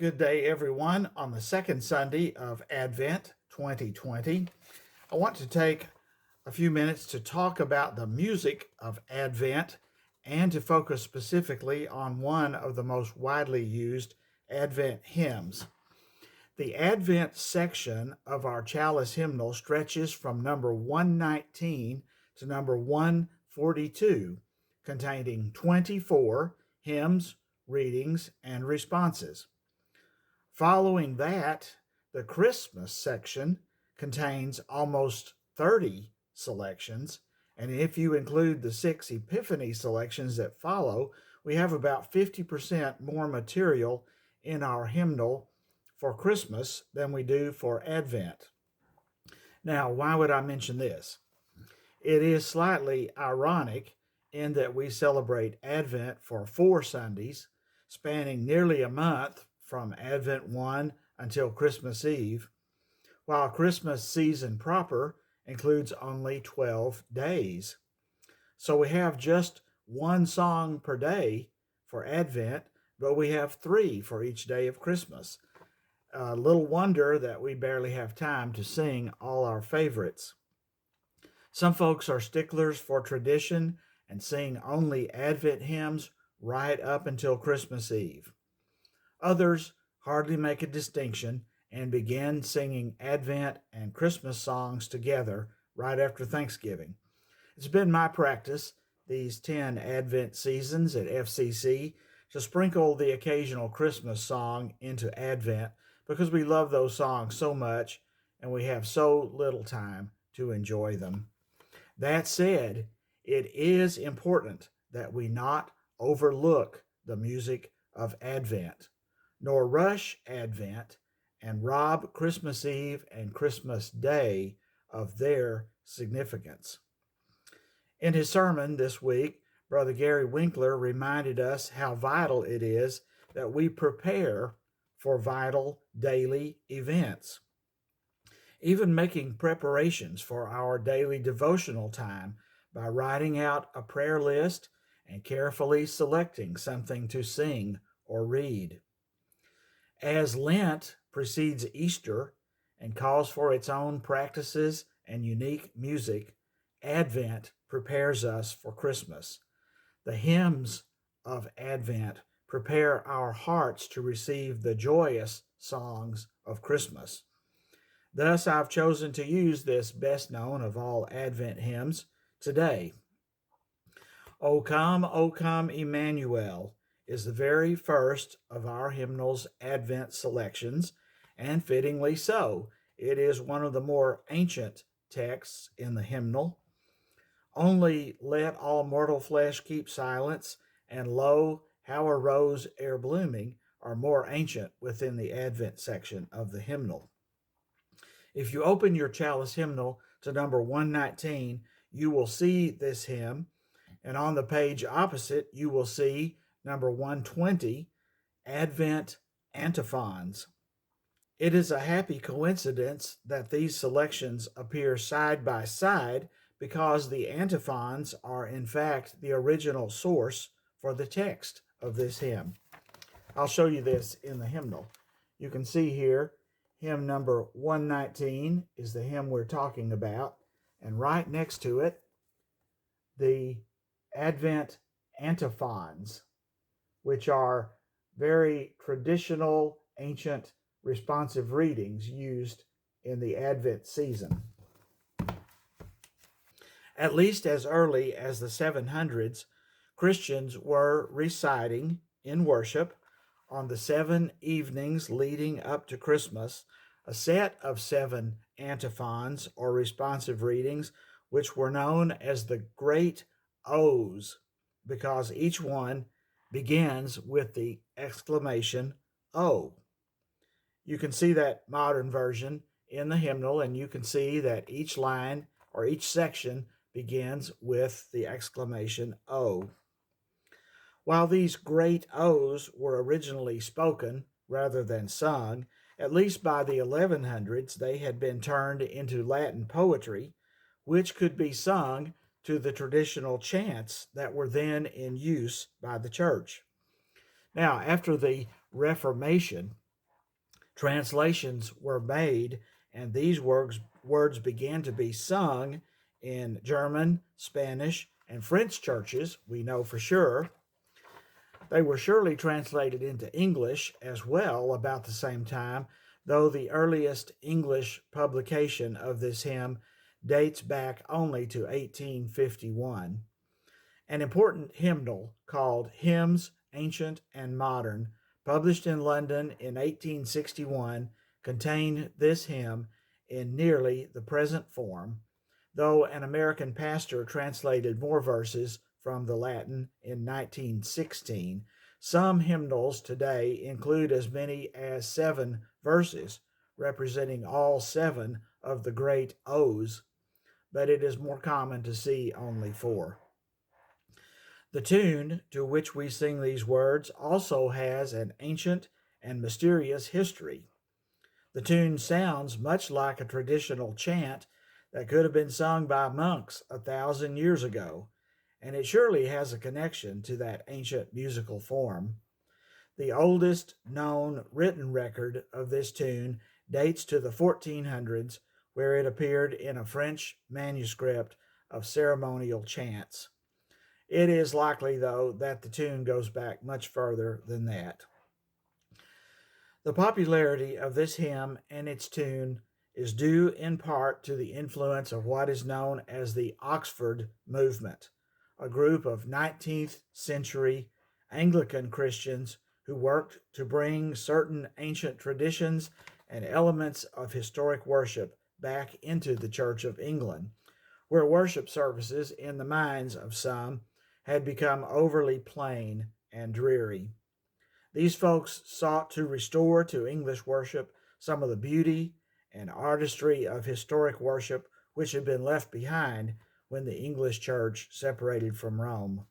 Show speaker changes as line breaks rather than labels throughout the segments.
Good day, everyone. On the second Sunday of Advent 2020, I want to take a few minutes to talk about the music of Advent and to focus specifically on one of the most widely used Advent hymns. The Advent section of our chalice hymnal stretches from number 119 to number 142, containing 24 hymns, readings, and responses. Following that, the Christmas section contains almost 30 selections, and if you include the 6 Epiphany selections that follow, we have about 50% more material in our hymnal for Christmas than we do for Advent. Now, why would I mention this? It is slightly ironic in that we celebrate Advent for 4 Sundays, spanning nearly a month from Advent 1 until Christmas Eve, while Christmas season proper includes only 12 days. So we have just one song per day for Advent, but we have 3 for each day of Christmas. Little wonder that we barely have time to sing all our favorites. Some folks are sticklers for tradition and sing only Advent hymns right up until Christmas Eve. Others hardly make a distinction and begin singing Advent and Christmas songs together right after Thanksgiving. It's been my practice these 10 Advent seasons at FCC to sprinkle the occasional Christmas song into Advent because we love those songs so much and we have so little time to enjoy them. That said, it is important that we not overlook the music of Advent, nor rush Advent and rob Christmas Eve and Christmas Day of their significance. In his sermon this week, Brother Gary Winkler reminded us how vital it is that we prepare for vital daily events. Even making preparations for our daily devotional time by writing out a prayer list and carefully selecting something to sing or read. As Lent precedes Easter and calls for its own practices and unique music, Advent prepares us for Christmas. The hymns of Advent prepare our hearts to receive the joyous songs of Christmas. Thus, I've chosen to use this best known of all Advent hymns today. O come, Emmanuel is the very first of our hymnal's Advent selections, and fittingly so. It is one of the more ancient texts in the hymnal. Only let all mortal flesh keep silence, and lo, how a rose ere blooming are more ancient within the Advent section of the hymnal. If you open your chalice hymnal to number 119, you will see this hymn, and on the page opposite, you will see number 120, Advent Antiphons. It is a happy coincidence that these selections appear side by side because the antiphons are in fact the original source for the text of this hymn. I'll show you this in the hymnal. You can see here, hymn number 119 is the hymn we're talking about, and right next to it, the Advent antiphons, which are very traditional, ancient, responsive readings used in the Advent season. At least as early as the 700s, Christians were reciting in worship on the 7 evenings leading up to Christmas a set of 7 antiphons or responsive readings, which were known as the Great O's, because each one begins with the exclamation O. You can see that modern version in the hymnal, and you can see that each line or each section begins with the exclamation O. While these great O's were originally spoken rather than sung, at least by the 1100s they had been turned into Latin poetry, which could be sung to the traditional chants that were then in use by the church. Now, after the Reformation, Translations were made, and these words began to be sung in German, Spanish, and French churches, we know for sure. They were surely translated into English as well about the same time, though the earliest English publication of this hymn dates back only to 1851. An important hymnal called Hymns Ancient and Modern, published in London in 1861, contained this hymn in nearly the present form, though an American pastor translated more verses from the Latin in 1916. Some hymnals today include as many as 7 verses, representing all 7 of the great O's, but it is more common to see only 4. The tune to which we sing these words also has an ancient and mysterious history. The tune sounds much like a traditional chant that could have been sung by monks 1,000 years ago, and it surely has a connection to that ancient musical form. The oldest known written record of this tune dates to the 1400s, where it appeared in a French manuscript of ceremonial chants. It is likely, though, that the tune goes back much further than that. The popularity of this hymn and its tune is due in part to the influence of what is known as the Oxford Movement, a group of 19th century Anglican Christians who worked to bring certain ancient traditions and elements of historic worship back into the Church of England, where worship services, in the minds of some, had become overly plain and dreary. These folks sought to restore to English worship some of the beauty and artistry of historic worship which had been left behind when the English church separated from Rome.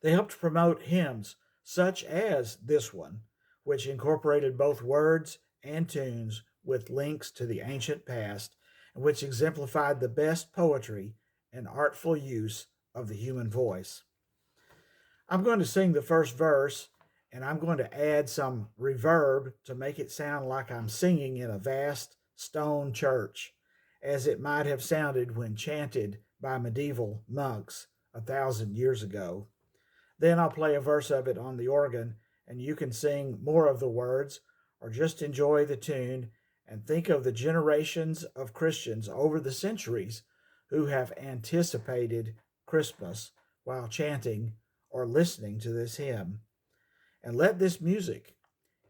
They helped promote hymns such as this one, which incorporated both words and tunes with links to the ancient past, and which exemplified the best poetry and artful use of the human voice. I'm going to sing the first verse, and I'm going to add some reverb to make it sound like I'm singing in a vast stone church, as it might have sounded when chanted by medieval monks 1,000 years ago. Then I'll play a verse of it on the organ, and you can sing more of the words or just enjoy the tune and think of the generations of Christians over the centuries who have anticipated Christmas while chanting or listening to this hymn. And let this music,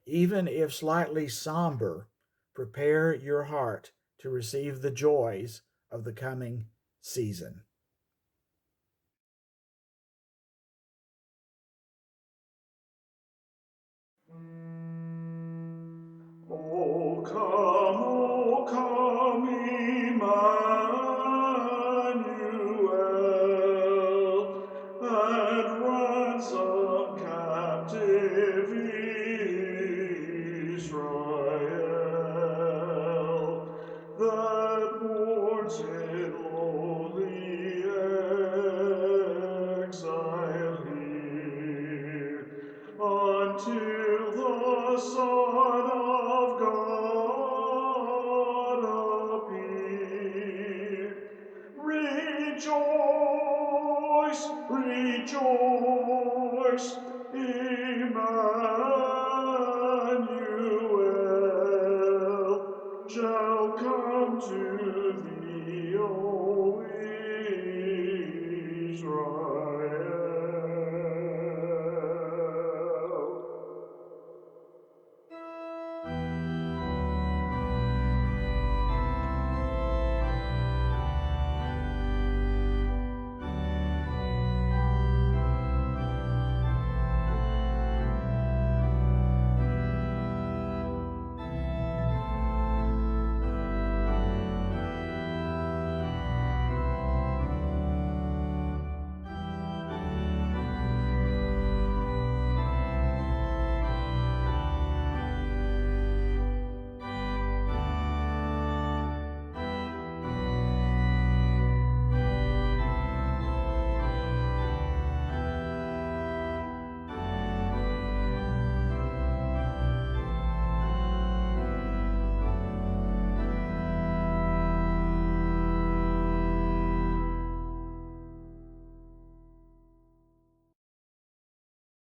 even if slightly somber, prepare your heart to receive the joys of the coming season. O come, Emmanuel, and ransom captive Israel, that mourns in lowly exile here, until the Son